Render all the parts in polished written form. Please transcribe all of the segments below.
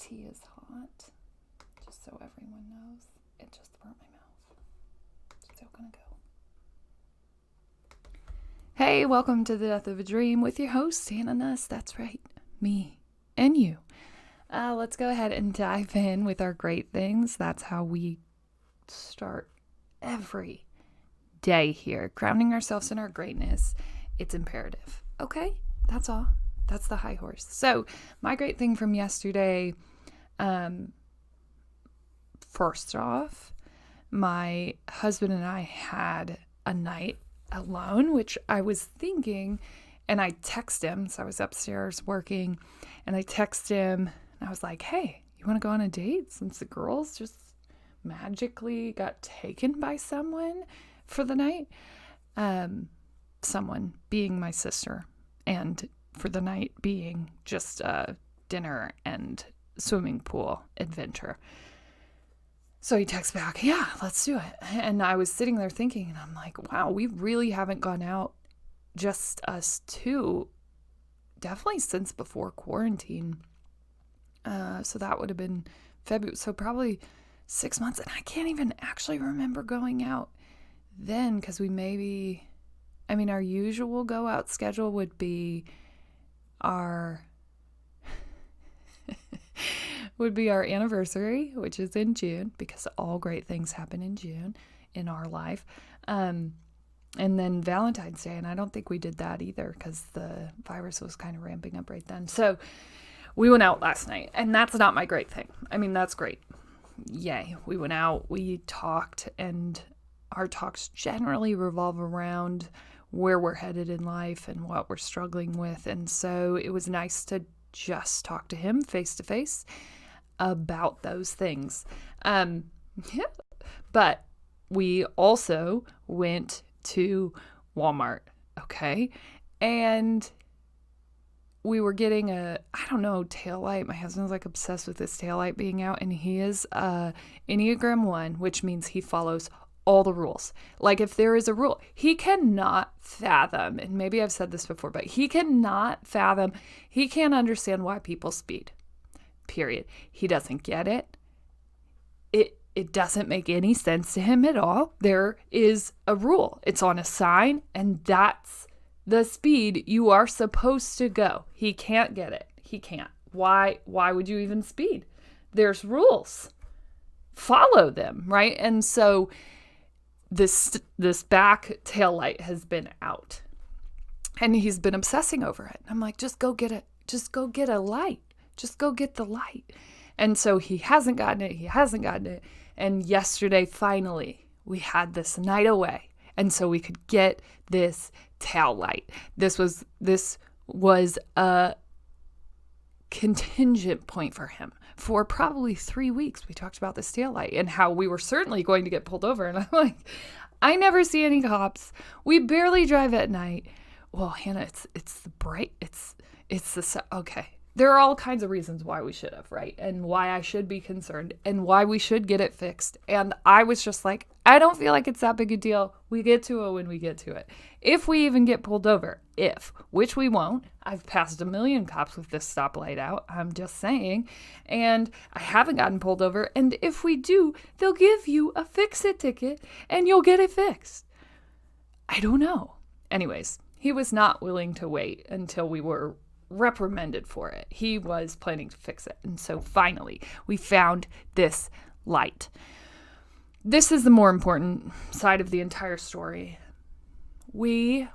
tea is hot. Just so everyone knows. It just burnt my mouth. Still gonna go. Hey, welcome to The Death of a Dream with your host, Hanna Nuss. That's right, me and you. Let's go ahead and dive in with our great things. That's how we start every day here, grounding ourselves in our greatness. It's imperative. Okay, that's all. That's the high horse. So my great thing from yesterday, first off, my husband and I had a night alone, which I was thinking, and I texted him. So I was upstairs working, and I texted him, and I was like, hey, you want to go on a date since the girls just magically got taken by someone for the night? Someone being my sister, and for the night being just a dinner and swimming pool adventure. So he texts back, yeah, let's do it. And I was sitting there thinking, and I'm like, wow, we really haven't gone out, just us two, definitely since before quarantine. So that would have been February. So probably 6 months. And I can't even actually remember going out then, because our usual go out schedule would be our anniversary, which is in June, because all great things happen in June in our life. And then Valentine's Day. And I don't think we did that either because the virus was kind of ramping up right then. So we went out last night, and that's not my great thing. I mean, that's great. Yay. We went out, we talked, and our talks generally revolve around where we're headed in life and what we're struggling with. And so it was nice to just talk to him face to face about those things. But we also went to Walmart, okay? And we were getting taillight. My husband's like obsessed with this taillight being out, and he is Enneagram 1, which means he follows all the rules. Like if there is a rule, he cannot fathom, and maybe I've said this before, but he can't understand why people speed. Period. He doesn't get it. It doesn't make any sense to him at all. There is a rule. It's on a sign, and that's the speed you are supposed to go. He can't get it. He can't. Why would you even speed? There's rules. Follow them, right? And so this back tail light has been out, and he's been obsessing over it. I'm like, just go get it. Just go get a light. Just go get the light. And so he hasn't gotten it. And yesterday, finally, we had this night away, and so we could get this tail light. This was a contingent point for him. For probably 3 weeks, we talked about this tail light and how we were certainly going to get pulled over. And I'm like, I never see any cops. We barely drive at night. Well, Hannah, it's the bright. Okay. There are all kinds of reasons why we should have, right? And why I should be concerned and why we should get it fixed. And I was just like, I don't feel like it's that big a deal. We get to it when we get to it. If we even get pulled over, which we won't. I've passed a million cops with this stoplight out. I'm just saying. And I haven't gotten pulled over. And if we do, they'll give you a fix-it ticket and you'll get it fixed. I don't know. Anyways, he was not willing to wait until we were reprimanded for it. He was planning to fix it. And so finally, we found this light. This is the more important side of the entire story. We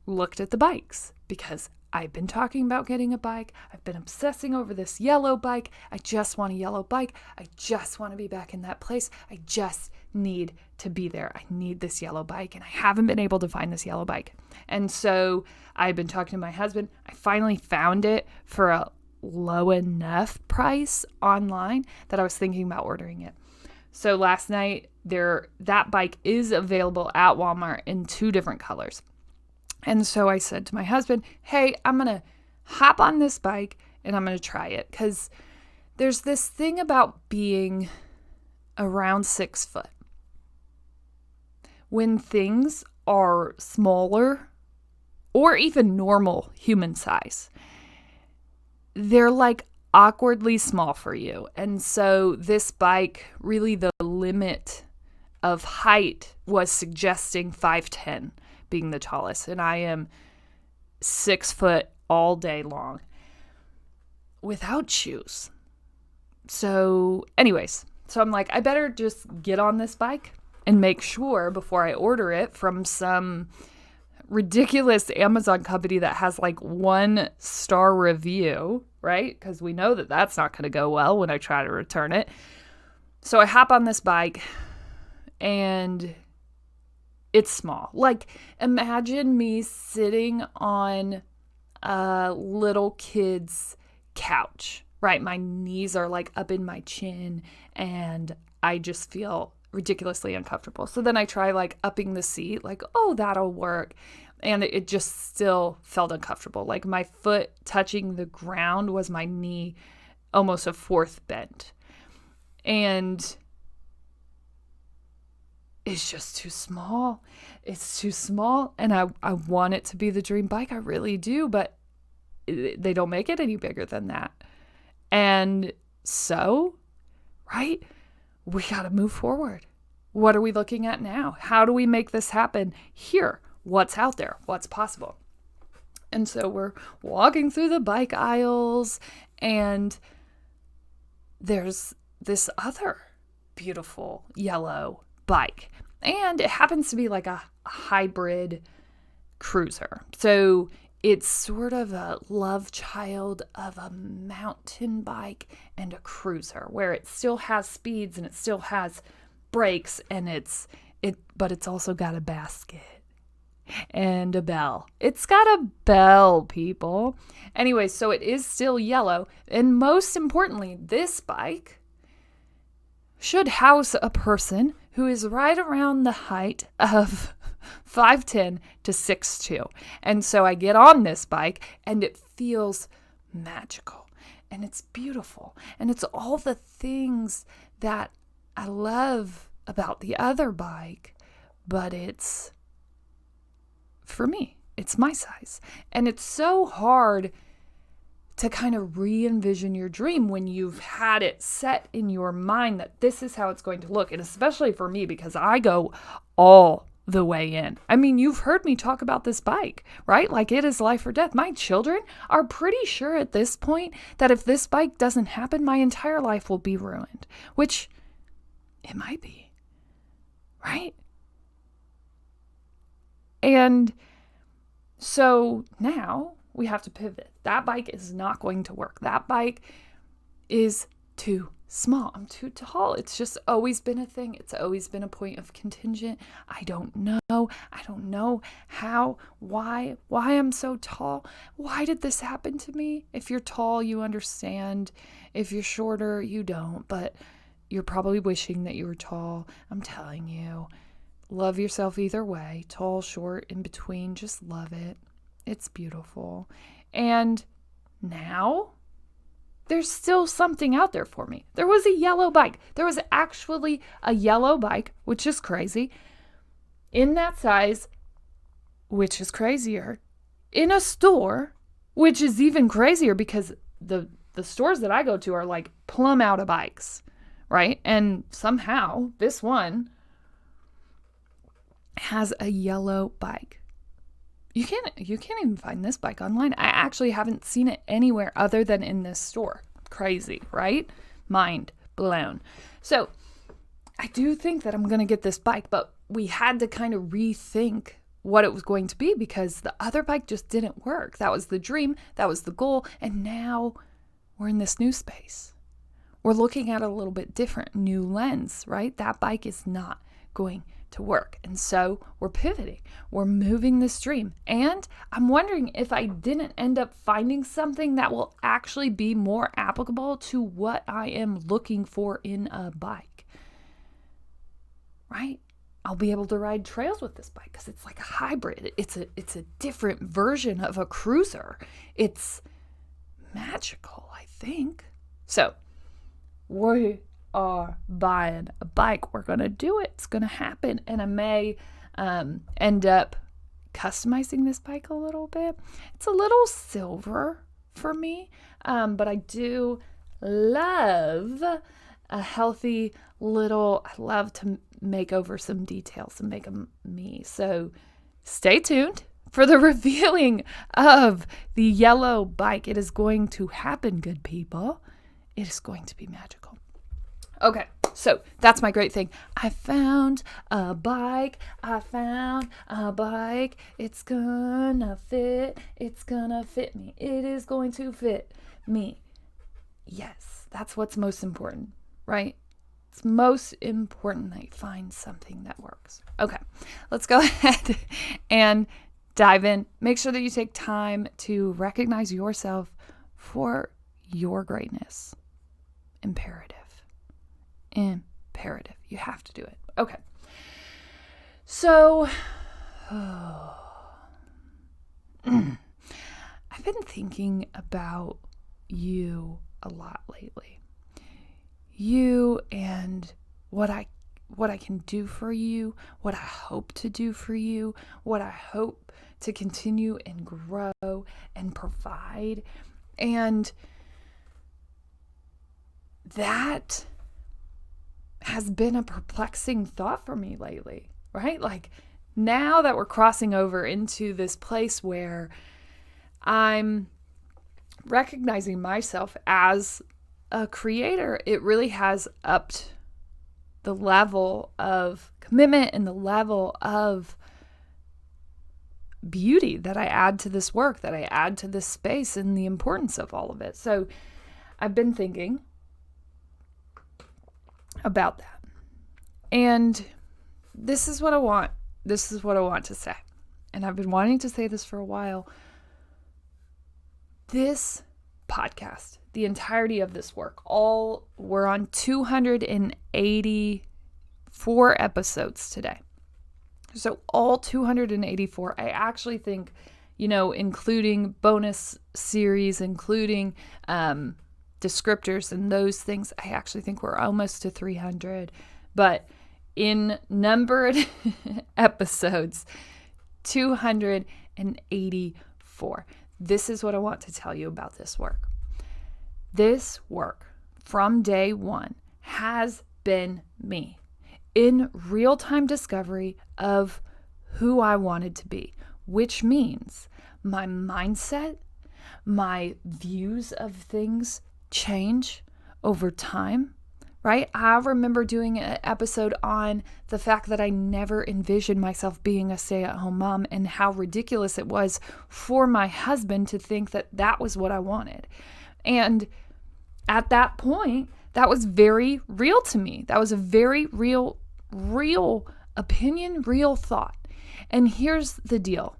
looked at the bikes because I've been talking about getting a bike. I've been obsessing over this yellow bike. I just want a yellow bike. I just want to be back in that place. I just need to be there. I need this yellow bike, and I haven't been able to find this yellow bike. And so I've been talking to my husband. I finally found it for a low enough price online that I was thinking about ordering it. So last night, that bike is available at Walmart in 2 different colors. And so I said to my husband, hey, I'm going to hop on this bike and I'm going to try it. Because there's this thing about being around 6 foot. When things are smaller or even normal human size, they're like awkwardly small for you. And so this bike, really the limit of height was suggesting 5'10", being the tallest. And I am 6 foot all day long without shoes. So anyways, I'm like, I better just get on this bike and make sure before I order it from some ridiculous Amazon company that has like 1-star review, right? Because we know that that's not going to go well when I try to return it. So I hop on this bike and it's small. Like, imagine me sitting on a little kid's couch, right? My knees are like up in my chin and I just feel ridiculously uncomfortable. So then I try like upping the seat, like, oh, that'll work. And it just still felt uncomfortable. Like my foot touching the ground was my knee almost a fourth bent. And it's just too small. It's too small. And I want it to be the dream bike. I really do. But they don't make it any bigger than that. And so, right, we got to move forward. What are we looking at now? How do we make this happen here? What's out there? What's possible? And so we're walking through the bike aisles, and there's this other beautiful yellow bike. And it happens to be like a hybrid cruiser. So it's sort of a love child of a mountain bike and a cruiser, where it still has speeds and it still has brakes, and but it's also got a basket and a bell. It's got a bell, people. Anyway, so it is still yellow. And most importantly, this bike should house a person who is right around the height of 5'10" to 6'2". And so I get on this bike and it feels magical and it's beautiful. And it's all the things that I love about the other bike, but it's for me. It's my size. And it's so hard to kind of re-envision your dream when you've had it set in your mind that this is how it's going to look. And especially for me, because I go all the way in. I mean, you've heard me talk about this bike, right? Like it is life or death. My children are pretty sure at this point that if this bike doesn't happen, my entire life will be ruined, which it might be, right? And so now we have to pivot. That bike is not going to work. That bike is too small. I'm too tall. It's just always been a thing. It's always been a point of contingent. I don't know why I'm so tall. Why did this happen to me? If you're tall, you understand. If you're shorter, you don't. But you're probably wishing that you were tall. I'm telling you. Love yourself either way. Tall, short, in between. Just love it. It's beautiful. And now there's still something out there for me. There was a yellow bike. There was actually a yellow bike, which is crazy, in that size, which is crazier, in a store, which is even crazier because the stores that I go to are like plumb out of bikes, right? And somehow this one has a yellow bike. You can't even find this bike online. I actually haven't seen it anywhere other than in this store. Crazy, right? Mind blown. So I do think that I'm going to get this bike, but we had to kind of rethink what it was going to be because the other bike just didn't work. That was the dream. That was the goal. And now we're in this new space. We're looking at it a little bit different, new lens, right? That bike is not going to work. And so we're pivoting. We're moving this dream. And I'm wondering if I didn't end up finding something that will actually be more applicable to what I am looking for in a bike. Right? I'll be able to ride trails with this bike because it's like a hybrid. It's a different version of a cruiser. It's magical, I think. So we are buying a bike. We're going to do it. It's going to happen. And I may end up customizing this bike a little bit. It's a little silver for me. But I do love a healthy little, I love to make over some details and make them me. So stay tuned for the revealing of the yellow bike. It is going to happen, good people. It is going to be magical. Okay, so that's my great thing. I found a bike. It's gonna fit. It's gonna fit me. It is going to fit me. Yes, that's what's most important, right? It's most important that you find something that works. Okay, let's go ahead and dive in. Make sure that you take time to recognize yourself for your greatness. Imperative. You have to do it. Okay. So, I've been thinking about you a lot lately. You and what I can do for you, what I hope to do for you, what I hope to continue and grow and provide. And that has been a perplexing thought for me lately, right? Like now that we're crossing over into this place where I'm recognizing myself as a creator, it really has upped the level of commitment and the level of beauty that I add to this work, that I add to this space, and the importance of all of it. So I've been thinking about that. And this is what I want. This is what I want to say. And I've been wanting to say this for a while. This podcast, the entirety of this work, we're on 284 episodes today. So all 284, I actually think, including bonus series, including descriptors and those things, I actually think we're almost to 300. But in numbered episodes, 284. This is what I want to tell you about this work. This work from day one has been me in real-time discovery of who I wanted to be, which means my mindset, my views of things change over time, right? I remember doing an episode on the fact that I never envisioned myself being a stay-at-home mom and how ridiculous it was for my husband to think that that was what I wanted. And at that point, that was very real to me. That was a very real opinion, real thought. And here's the deal.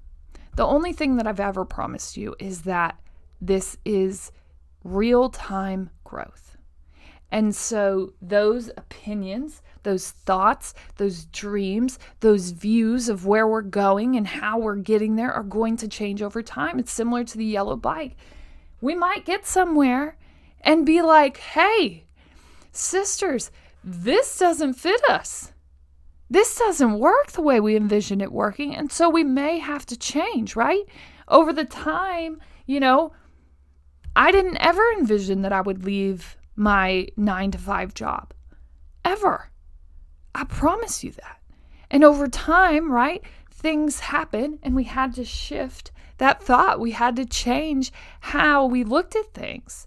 The only thing that I've ever promised you is that this is real-time growth. And so those opinions, those thoughts, those dreams, those views of where we're going and how we're getting there are going to change over time. It's similar to the yellow bike. We might get somewhere and be like, hey, sisters, this doesn't fit us. This doesn't work the way we envision it working. And so we may have to change, right? Over the time, I didn't ever envision that I would leave my 9-to-5 job. Ever. I promise you that. And over time, right, things happen and we had to shift that thought. We had to change how we looked at things.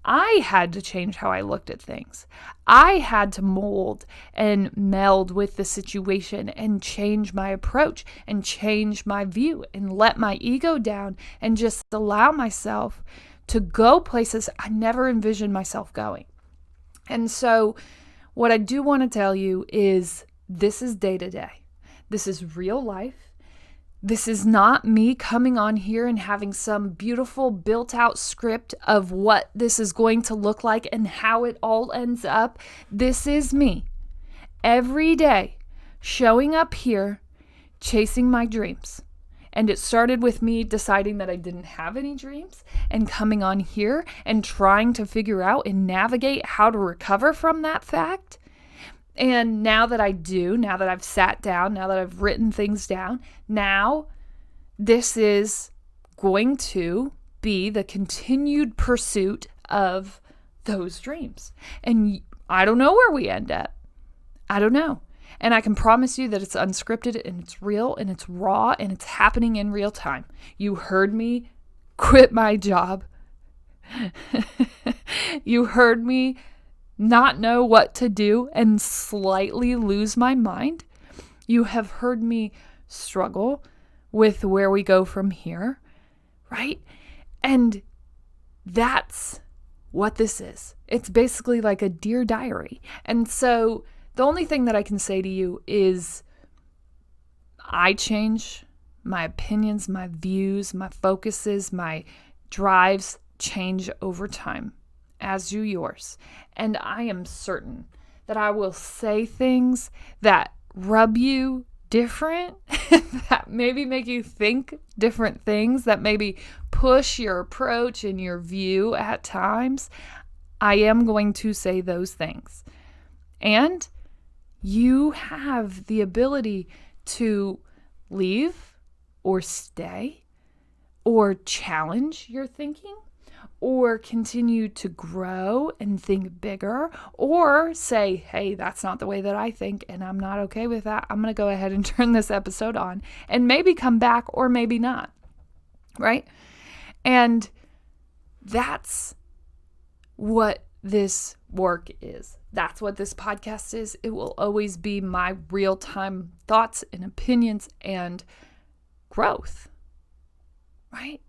I had to change how I looked at things. I had to mold and meld with the situation and change my approach and change my view and let my ego down and just allow myself to go places I never envisioned myself going. And so what I do want to tell you is this is day to day. This is real life. This is not me coming on here and having some beautiful built out script of what this is going to look like and how it all ends up. This is me every day showing up here, chasing my dreams. And it started with me deciding that I didn't have any dreams and coming on here and trying to figure out and navigate how to recover from that fact. And now that I do, now that I've sat down, now that I've written things down, now this is going to be the continued pursuit of those dreams. And I don't know where we end up. I don't know. And I can promise you that it's unscripted and it's real and it's raw and it's happening in real time. You heard me quit my job. You heard me not know what to do and slightly lose my mind. You have heard me struggle with where we go from here, right? And that's what this is. It's basically like a Dear Diary. And so the only thing that I can say to you is I change. My opinions, my views, my focuses, my drives change over time, as do yours. And I am certain that I will say things that rub you different, that maybe make you think different things, that maybe push your approach and your view at times. I am going to say those things. And you have the ability to leave or stay or challenge your thinking or continue to grow and think bigger, or say, hey, that's not the way that I think and I'm not okay with that. I'm going to go ahead and turn this episode on and maybe come back or maybe not, right? And that's what this work is. That's what this podcast is. It will always be my real-time thoughts and opinions and growth, right?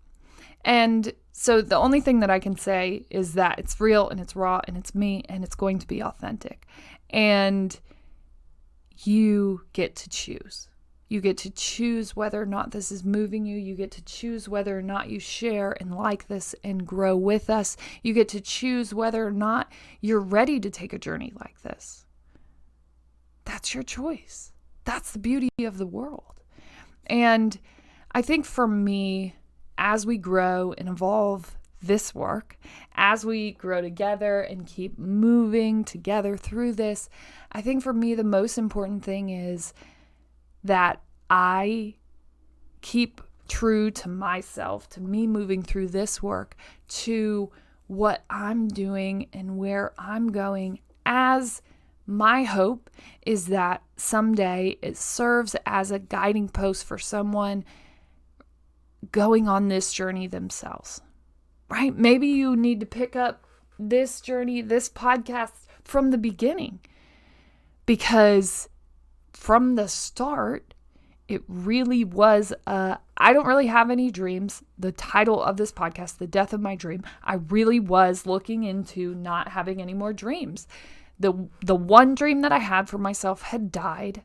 And so the only thing that I can say is that it's real and it's raw and it's me and it's going to be authentic. And you get to choose. You get to choose whether or not this is moving you. You get to choose whether or not you share and like this and grow with us. You get to choose whether or not you're ready to take a journey like this. That's your choice. That's the beauty of the world. And I think for me, as we grow and evolve this work, as we grow together and keep moving together through this, I think for me, the most important thing is that I keep true to myself, to me moving through this work, to what I'm doing and where I'm going, as my hope is that someday it serves as a guiding post for someone going on this journey themselves, right? Maybe you need to pick up this journey, this podcast from the beginning, because from the start, it really was, I don't really have any dreams. The title of this podcast, The Death of My Dream, I really was looking into not having any more dreams. The one dream that I had for myself had died.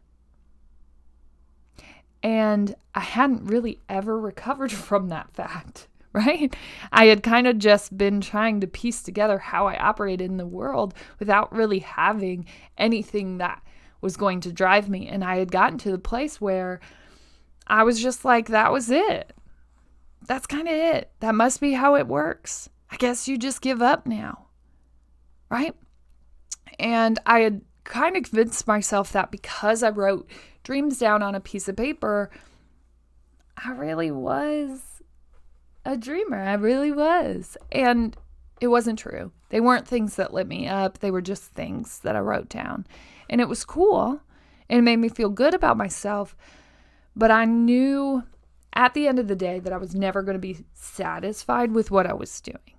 And I hadn't really ever recovered from that fact, right? I had kind of just been trying to piece together how I operate in the world without really having anything that was going to drive me. And I had gotten to the place where I was just like, that was it. That's kind of it. That must be how it works. I guess you just give up now, right? And I had kind of convinced myself that because I wrote dreams down on a piece of paper, I really was a dreamer. I really was. And it wasn't true. They weren't things that lit me up. They were just things that I wrote down. And it was cool. And it made me feel good about myself. But I knew at the end of the day that I was never going to be satisfied with what I was doing.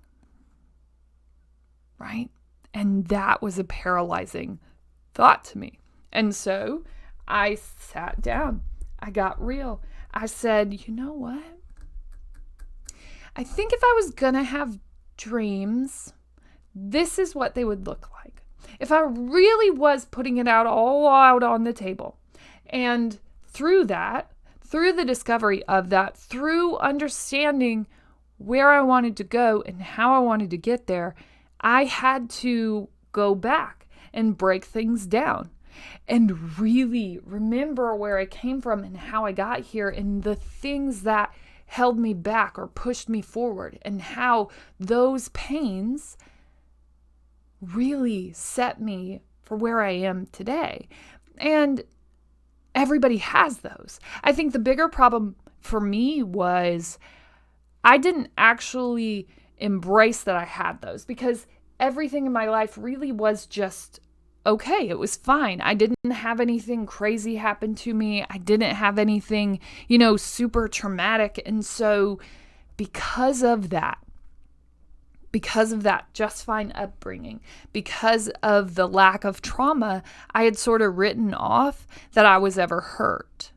Right? And that was a paralyzing thought to me. And so I sat down. I got real. I said, you know what? I think if I was going to have dreams, this is what they would look like. If I really was putting it all out on the table. And through that, through the discovery of that, through understanding where I wanted to go and how I wanted to get there, I had to go back and break things down and really remember where I came from and how I got here and the things that held me back or pushed me forward and how those pains really set me for where I am today. And everybody has those. I think the bigger problem for me was I didn't actually embrace that I had those, because everything in my life really was just okay. It was fine. I didn't have anything crazy happen to me. I didn't have anything, super traumatic. And so because of that just fine upbringing, because of the lack of trauma, I had sort of written off that I was ever hurt.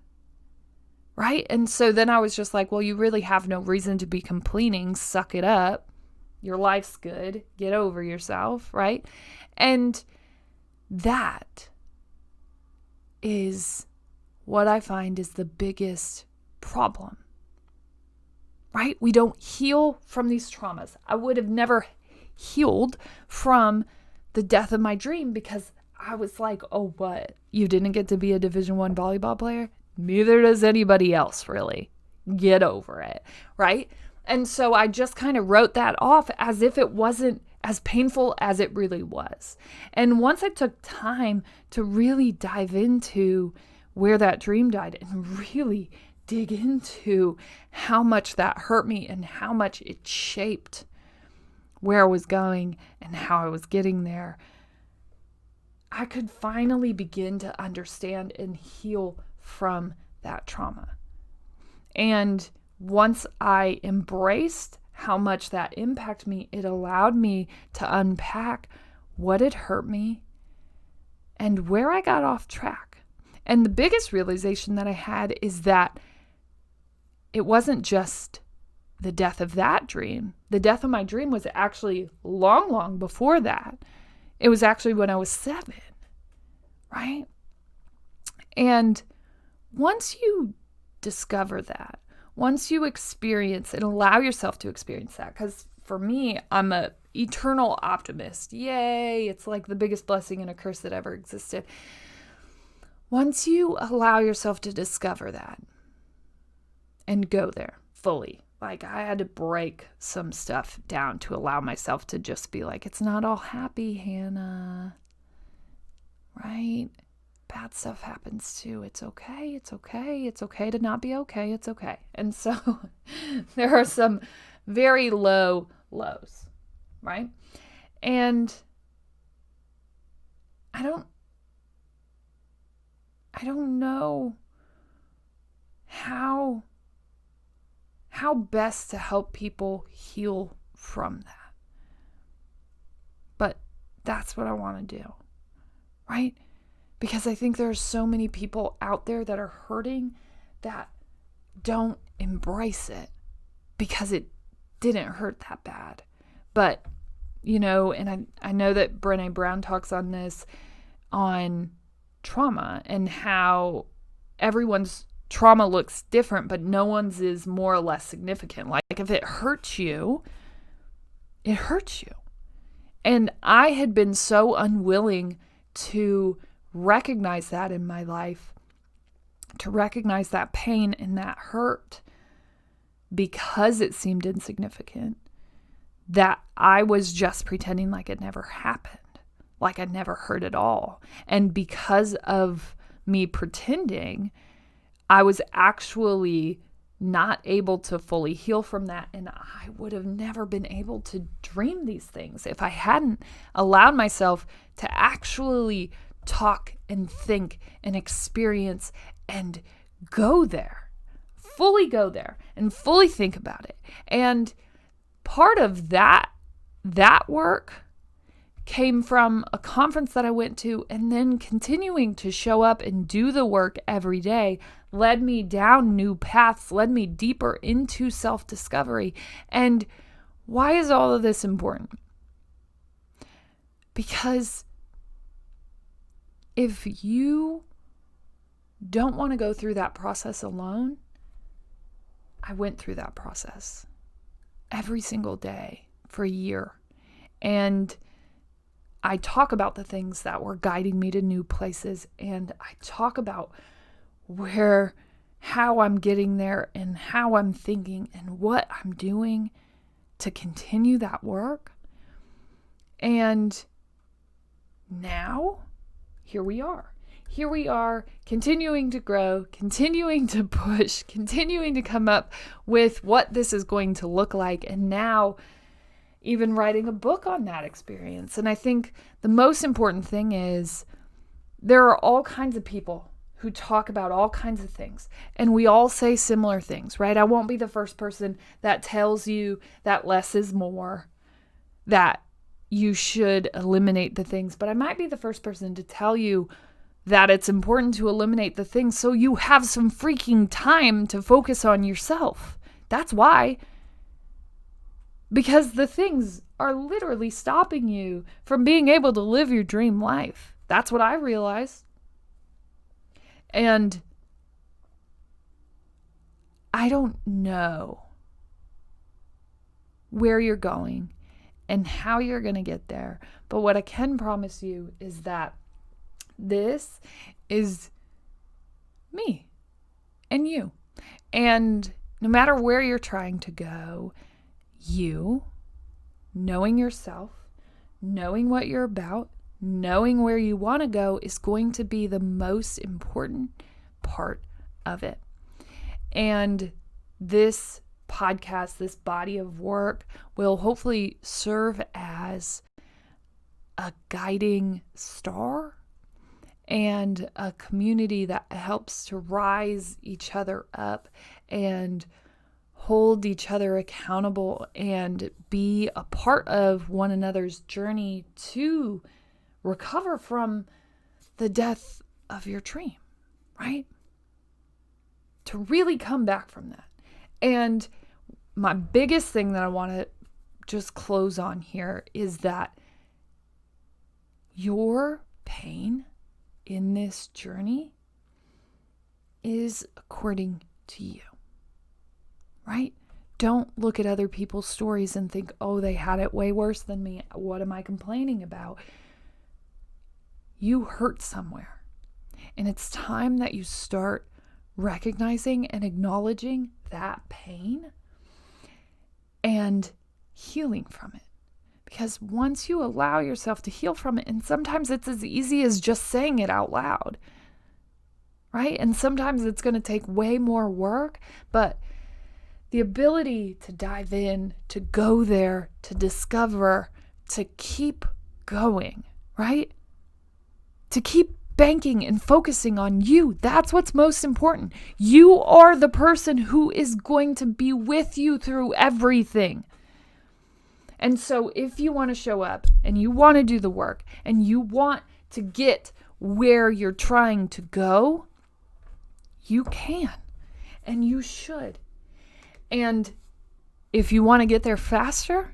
Right? And so then I was just like, well, you really have no reason to be complaining. Suck it up. Your life's good. Get over yourself. Right? And that is what I find is the biggest problem. Right? We don't heal from these traumas. I would have never healed from the death of my dream because I was like, oh, what? You didn't get to be a Division I volleyball player? Neither does anybody else, really. Get over it, right? And so I just kind of wrote that off as if it wasn't as painful as it really was. And once I took time to really dive into where that dream died and really dig into how much that hurt me and how much it shaped where I was going and how I was getting there, I could finally begin to understand and heal from that trauma. And once I embraced how much that impacted me, it allowed me to unpack what had hurt me and where I got off track. And the biggest realization that I had is that it wasn't just the death of that dream. The death of my dream was actually long, long before that. It was actually when I was 7, right? And once you discover that, once you experience and allow yourself to experience that, because for me, I'm an eternal optimist. Yay, it's like the biggest blessing and a curse that ever existed. Once you allow yourself to discover that and go there fully, like I had to break some stuff down to allow myself to just be like, it's not all happy, Hannah, right? Bad stuff happens too. It's okay. It's okay. It's okay to not be okay. It's okay. And so there are some very low lows, right? And I don't know how best to help people heal from that. But that's what I want to do, right? Because I think there are so many people out there that are hurting that don't embrace it because it didn't hurt that bad. But, and I know that Brené Brown talks on this, on trauma and how everyone's trauma looks different, but no one's is more or less significant. Like if it hurts you, it hurts you. And I had been so unwilling to recognize that in my life, to recognize that pain and that hurt because it seemed insignificant, that I was just pretending like it never happened, like I'd never hurt at all. And because of me pretending, I was actually not able to fully heal from that. And I would have never been able to dream these things if I hadn't allowed myself to actually talk and think and experience and go there, fully go there and fully think about it. And part of that work came from a conference that I went to, and then continuing to show up and do the work every day led me down new paths, led me deeper into self-discovery. And why is all of this important? Because if you don't want to go through that process alone, I went through that process every single day for a year. And I talk about the things that were guiding me to new places, and I talk about how I'm getting there and how I'm thinking and what I'm doing to continue that work. And now, here we are. here we are, continuing to grow, continuing to push, continuing to come up with what this is going to look like. And now even writing a book on that experience. And I think the most important thing is there are all kinds of people who talk about all kinds of things, and we all say similar things, right? I won't be the first person that tells you that less is more, that you should eliminate the things, but I might be the first person to tell you that it's important to eliminate the things so you have some freaking time to focus on yourself. That's why. Because the things are literally stopping you from being able to live your dream life. That's what I realized. And I don't know where you're going and how you're going to get there. But what I can promise you is that this is me and you. And no matter where you're trying to go, you, knowing yourself, knowing what you're about, knowing where you want to go is going to be the most important part of it. And this podcast, this body of work will hopefully serve as a guiding star and a community that helps to rise each other up and hold each other accountable and be a part of one another's journey to recover from the death of your dream, right? To really come back from that. And my biggest thing that I want to just close on here is that your pain in this journey is according to you, right? Don't look at other people's stories and think, oh, they had it way worse than me. What am I complaining about? You hurt somewhere. And it's time that you start recognizing and acknowledging that pain and healing from it. Because once you allow yourself to heal from it, and sometimes it's as easy as just saying it out loud, right? And sometimes it's going to take way more work, but the ability to dive in, to go there, to discover, to keep going, right? To keep banking and focusing on you. That's what's most important. You are the person who is going to be with you through everything. And so if you want to show up and you want to do the work and you want to get where you're trying to go, you can and you should. And if you want to get there faster,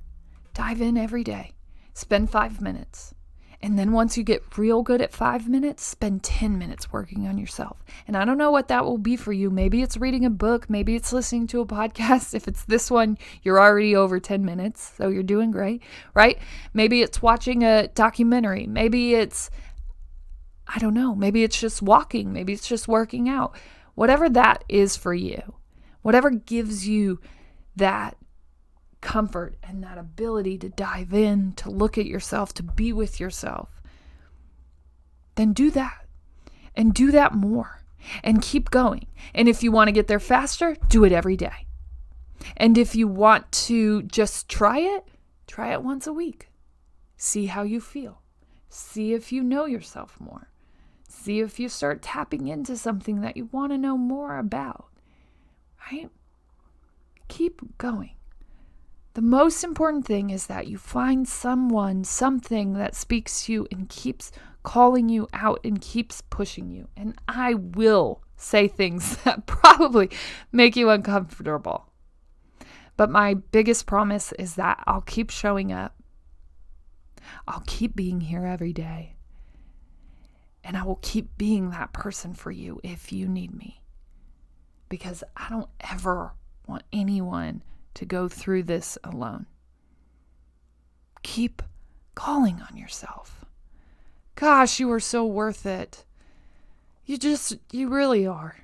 dive in every day. Spend 5 minutes. And then once you get real good at 5 minutes, spend 10 minutes working on yourself. And I don't know what that will be for you. Maybe it's reading a book. Maybe it's listening to a podcast. If it's this one, you're already over 10 minutes. So you're doing great, right? Maybe it's watching a documentary. Maybe it's, I don't know. Maybe it's just walking. Maybe it's just working out. Whatever that is for you, whatever gives you that comfort and that ability to dive in, to look at yourself, to be with yourself, then do that and do that more and keep going. And if you want to get there faster, do it every day. And if you want to just try it once a week. See how you feel. See if you know yourself more. See if you start tapping into something that you want to know more about, right? Keep going. The most important thing is that you find someone, something that speaks to you and keeps calling you out and keeps pushing you. And I will say things that probably make you uncomfortable. But my biggest promise is that I'll keep showing up. I'll keep being here every day. And I will keep being that person for you if you need me. Because I don't ever want anyone to go through this alone. Keep calling on yourself. Gosh, you are so worth it. You really are.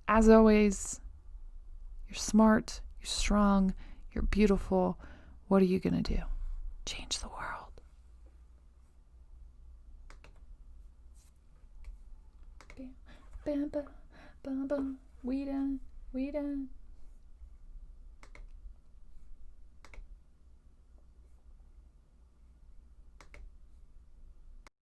As always, you're smart, you're strong, you're beautiful. What are you going to do? Change the world. Bam, bam, bam, bam, bam. We done.